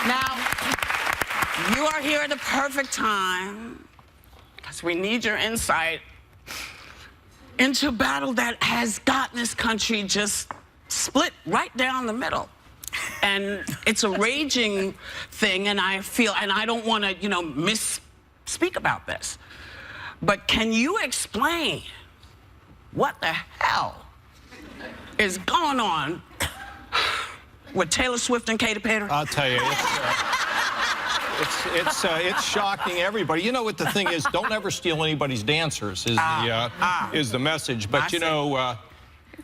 Now, you are here at the perfect time because we need your insight into a battle that has gotten this country just split right down the middle. And it's a raging thing, and I feel, and I don't want to, misspeak about this, but can you explain what the hell is going on with Taylor Swift and Katy Perry? I'll tell you, it's shocking everybody. You know what the thing is? Don't ever steal anybody's dancers is the message. But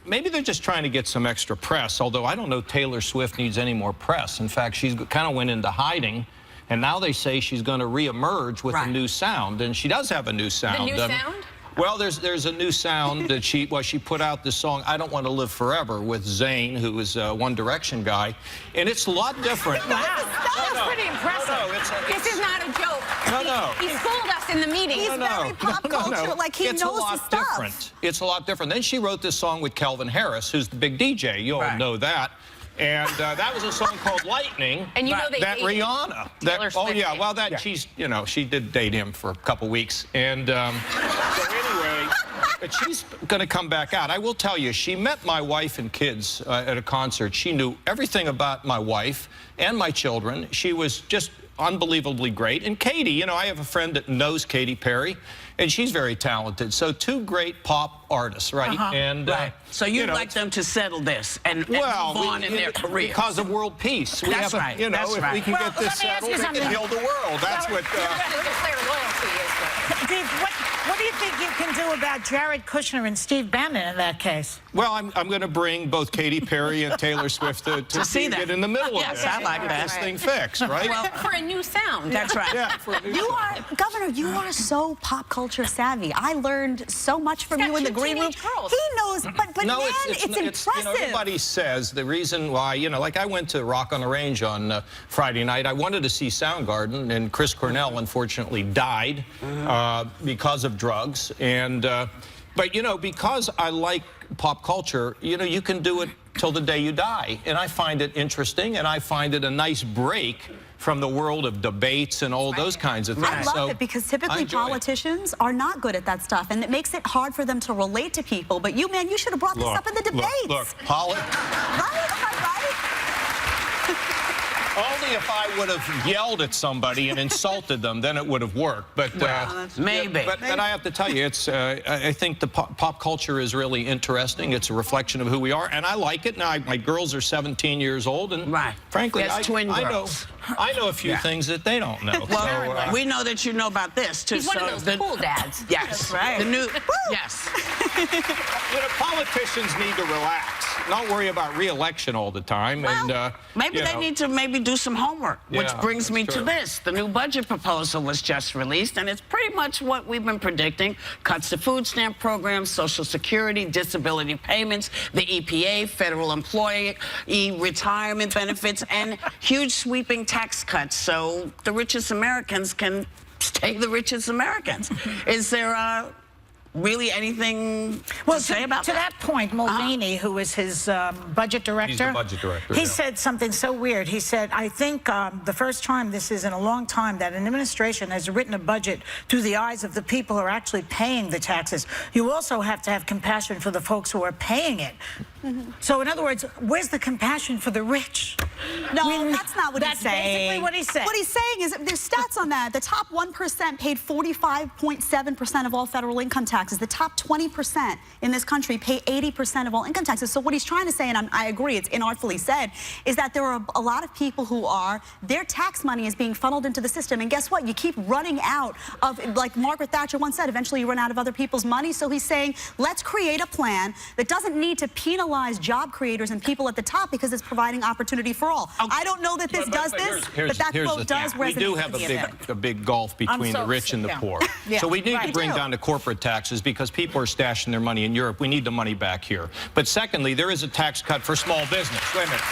maybe they're just trying to get some extra press. Although I don't know Taylor Swift needs any more press. In fact, she's kind of went into hiding, and now they say she's going to reemerge with a new sound, and she does have a new sound. The new sound? Well, there's a new sound that she put out this song, I Don't Want to Live Forever, with Zayn, who is a One Direction guy, and it's a lot different. Wow, that's pretty impressive. This is not a joke. He schooled us in the meeting. He's very pop culture, like he knows his stuff. It's a lot different. Then she wrote this song with Calvin Harris, who's the big DJ. You all know that. And that was a song called Lightning. And you know they that dated Rihanna. Taylor Swift. Oh yeah, well she's, she did date him for a couple weeks. And so anyway, but she's going to come back out. I will tell you, she met my wife and kids at a concert. She knew everything about my wife and my children. She was just unbelievably great. And Katy, I have a friend that knows Katy Perry, and she's very talented. So two great pop artists, right? And so you'd like them to settle this and move on in their career. Because of world peace. That's right. If we can get this settled, we can heal the world. That's what... Steve, what do you think you can do about Jared Kushner and Steve Bannon in that case? Well, I'm going to bring both Katy Perry and Taylor Swift to see that. Get in the middle of this. I like that. This thing fixed, right? Well, for a new sound. That's right. Yeah, for a new sound. Governor, you are so pop culture savvy. I learned so much from you in the green room. Girls. He knows, but no, man, it's impressive. Everybody says the reason why, like I went to Rock on the Range on Friday night. I wanted to see Soundgarden, and Chris Cornell unfortunately died because of drugs. And but because I like pop culture, you can do it till the day you die. And I find it interesting, and I find it a nice break from the world of debates and all those kinds of things. I love it because typically politicians are not good at that stuff, and it makes it hard for them to relate to people. But you, man, you should have brought this up in the debates. Look, only if I would have yelled at somebody and insulted them, then it would have worked. But maybe. But I have to tell you, it's. I think the pop culture is really interesting. It's a reflection of who we are, and I like it. Now, my girls are 17 years old, and frankly, I know a few things that they don't know. Well, so, we know that you know about this too. He's one of those cool dads. Yes, right. The new. Yes. Politicians need to relax. Not worry about re-election all the time. Well, and maybe they need to do some homework, which brings me to this. The new budget proposal was just released, and it's pretty much what we've been predicting. Cuts to food stamp programs, Social Security, disability payments, the EPA, federal employee retirement benefits, and huge sweeping tax cuts so the richest Americans can stay the richest Americans. Is there really anything to say about that? To that point, Mulvaney, who is his budget director, he's the budget director, he said something so weird. He said, I think the first time this is in a long time that an administration has written a budget through the eyes of the people who are actually paying the taxes. You also have to have compassion for the folks who are paying it. So in other words, where's the compassion for the rich? No, that's not what he's saying. That's basically what he said. What he's saying is, there's stats on that. The top 1% paid 45.7% of all federal income taxes. The top 20% in this country pay 80% of all income taxes. So what he's trying to say, and I agree, it's inartfully said, is that there are a lot of people who their tax money is being funneled into the system. And guess what? You keep running out of, like Margaret Thatcher once said, eventually you run out of other people's money. So he's saying, let's create a plan that doesn't need to penalize job creators and people at the top because it's providing opportunity for all. I don't know that this does this, but that quote does resonate. We do have a big gulf between the rich and the poor. So we need to bring down the corporate taxes because people are stashing their money in Europe. We need the money back here. But secondly, there is a tax cut for small business. Wait a minute.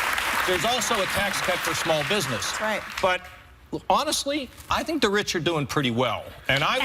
There's also a tax cut for small business. That's right. But honestly, I think the rich are doing pretty well. And I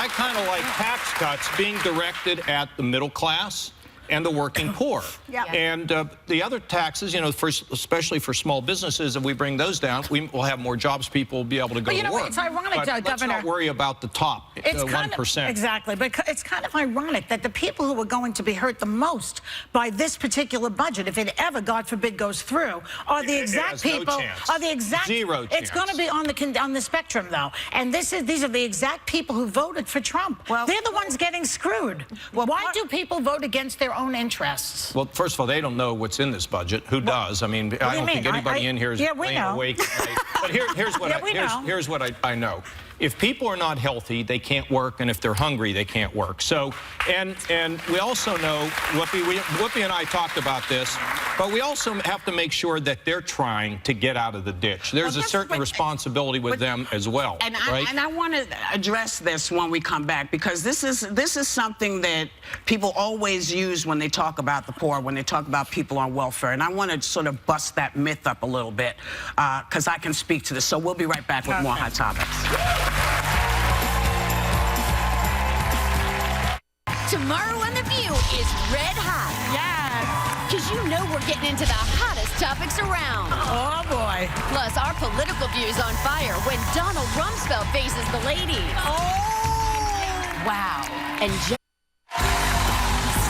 kind of like tax cuts being directed at the middle class and the working poor. Yeah. And the other taxes, you know, especially for small businesses, if we bring those down, we will have more jobs, people will be able to go to work. It's ironic, but let's Governor. not worry about the top 1%. Exactly, but it's kind of ironic that the people who are going to be hurt the most by this particular budget, if it ever, God forbid, goes through, are the exact people. Are the exact. Zero chance. It's going to be on the spectrum, though, and these are the exact people who voted for Trump. Well, they're the ones getting screwed. Well, why do people vote against their own interests? Well, first of all, they don't know what's in this budget. Who does? I mean, I don't think anybody in here is laying awake. But here's what I know. If people are not healthy, they can't work, and if they're hungry, they can't work. So, and we also know, Whoopi and I talked about this, but we also have to make sure that they're trying to get out of the ditch. There's a certain responsibility with them as well, right? And I want to address this when we come back, because this is something that people always use when they talk about the poor, when they talk about people on welfare, and I want to sort of bust that myth up a little bit, because I can speak to this. So we'll be right back with more Hot Topics. Tomorrow on The View is red hot. Yes. Because you know we're getting into the hottest topics around. Oh, boy. Plus, our political views on fire when Donald Rumsfeld faces the ladies. Oh. Wow. And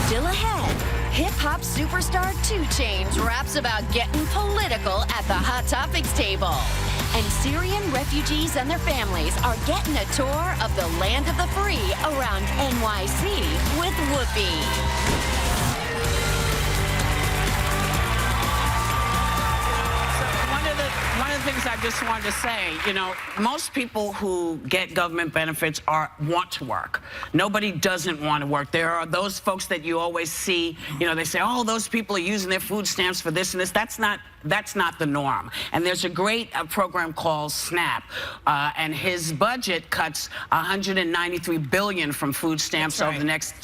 still ahead, hip-hop superstar 2Chainz raps about getting political at the Hot Topics table. And Syrian refugees and their families are getting a tour of the land of the free around NYC with Whoopi. One of the things I just wanted to say, you know, most people who get government benefits want to work. Nobody doesn't want to work. There are those folks that you always see, you know, they say, oh, those people are using their food stamps for this and this. That's not the norm. And there's a great program called SNAP, and his budget cuts $193 billion from food stamps over the next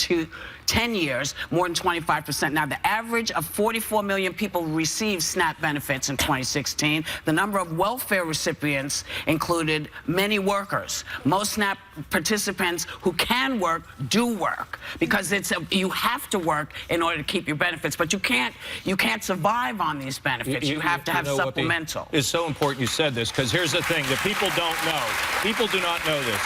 10 years, more than 25%. Now, the average of 44 million people received SNAP benefits in 2016. The number of welfare recipients included many workers. Most SNAP participants who can work do work, because you have to work in order to keep your benefits, but you can't survive on these benefits. You have to have supplemental. It's so important you said this, because here's the thing that people don't know. People do not know this.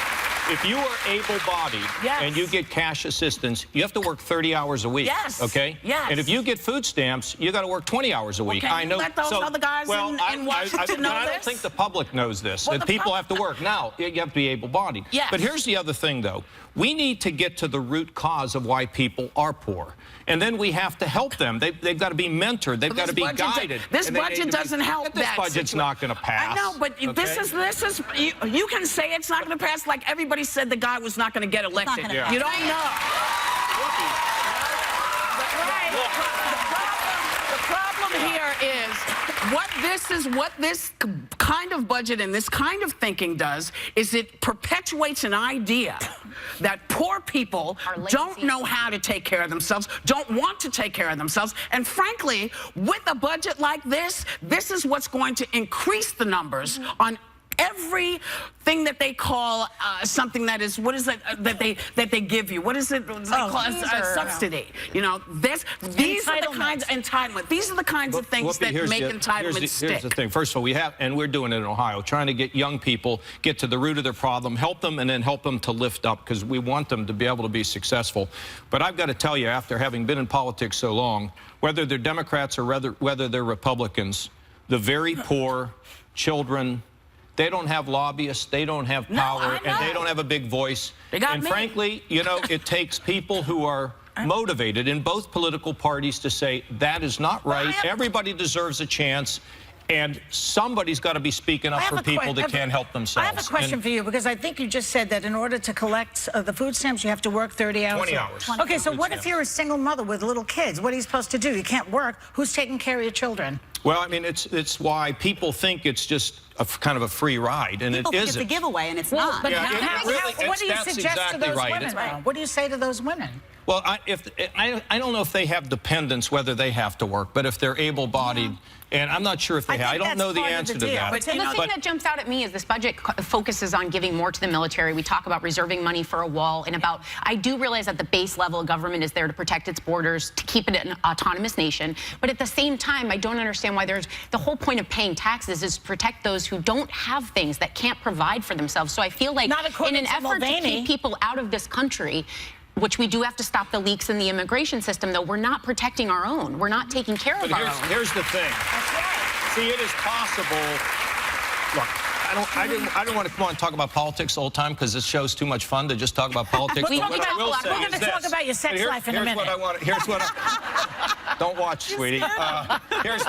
If you are able-bodied and you get cash assistance, you have to work 30 hours a week. Yes. Okay? Yes. And if you get food stamps, you got to work 20 hours a week. I know. Let those other guys in Washington know this. I don't think the public knows this. That people have to work. Now, you have to be able-bodied. Yes. But here's the other thing, though. We need to get to the root cause of why people are poor. And then we have to help them. They've got to be mentored. They've got to be guided. This budget doesn't help that. This budget's not going to pass. I know, but this is you can say it's not going to pass, like everybody said the guy was not going to get elected. You don't know. The problem here is what this kind of budget and this kind of thinking does is it perpetuates an idea that poor people don't know how to take care of themselves, don't want to take care of themselves, and frankly, with a budget like this is what's going to increase the numbers on everything that they call something that is, what is it that they give you? What is it they call a subsidy? You know, these are the kinds of entitlement. These are the kinds of things that make entitlement stick. Here's the thing. First of all, we have, and we're doing it in Ohio, trying to get young people, get to the root of their problem, help them, and then help them to lift up, because we want them to be able to be successful. But I've got to tell you, after having been in politics so long, whether they're Democrats or whether they're Republicans, the very poor, children, they don't have lobbyists, they don't have power, and they don't have a big voice. And frankly, you know, it takes people who are motivated in both political parties to say, that is not right, everybody deserves a chance, and somebody's got to be speaking up for people that can't help themselves. I have a question for you, because I think you just said that in order to collect the food stamps, you have to work 30 hours. 20 hours. Okay, so what if you're a single mother with little kids? What are you supposed to do? You can't work. Who's taking care of your children? Well, I mean, it's why people think it's just kind of a free ride, and people it isn't. It's a giveaway, and it's not. But what do you suggest to those women? What do you say to those women? Well, I don't know if they have dependents, whether they have to work, but if they're able-bodied, and I'm not sure if they have. I don't know the answer to that. But the thing that jumps out at me is this budget focuses on giving more to the military. We talk about reserving money for a wall, and I do realize that the base level of government is there to protect its borders, to keep it an autonomous nation. But at the same time, I don't understand why the whole point of paying taxes is to protect those who don't have things, that can't provide for themselves. So I feel like in an effort to keep people out of this country, which we do have to stop the leaks in the immigration system, though, we're not protecting our own. We're not taking care of our own. Here's the thing. That's right. See, it is possible. Look, I didn't want to come on and talk about politics the whole time because this show's too much fun to just talk about politics. We're What I will say We're going to is talk this. about your sex life in a minute. Don't watch, sweetie. Here's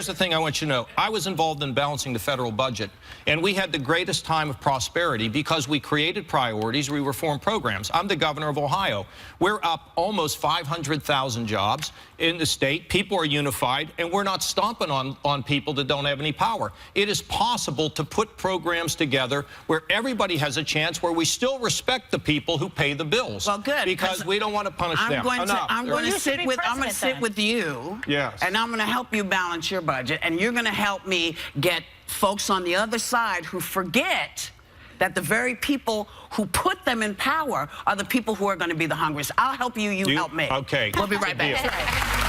the thing I want you to know. I was involved in balancing the federal budget, and we had the greatest time of prosperity because we created priorities, we reformed programs. I'm the governor of Ohio. We're up almost 500,000 jobs in the state. People are unified, and we're not stomping on people that don't have any power. It is possible to put programs together where everybody has a chance, where we still respect the people who pay the bills. Well, good. Because we don't want to punish them. I'm going to sit with you. Yes. And I'm going to help you balance your budget, and you're going to help me get folks on the other side who forget that the very people who put them in power are the people who are going to be the hungriest. I'll help you, you help me. Okay. We'll be right back.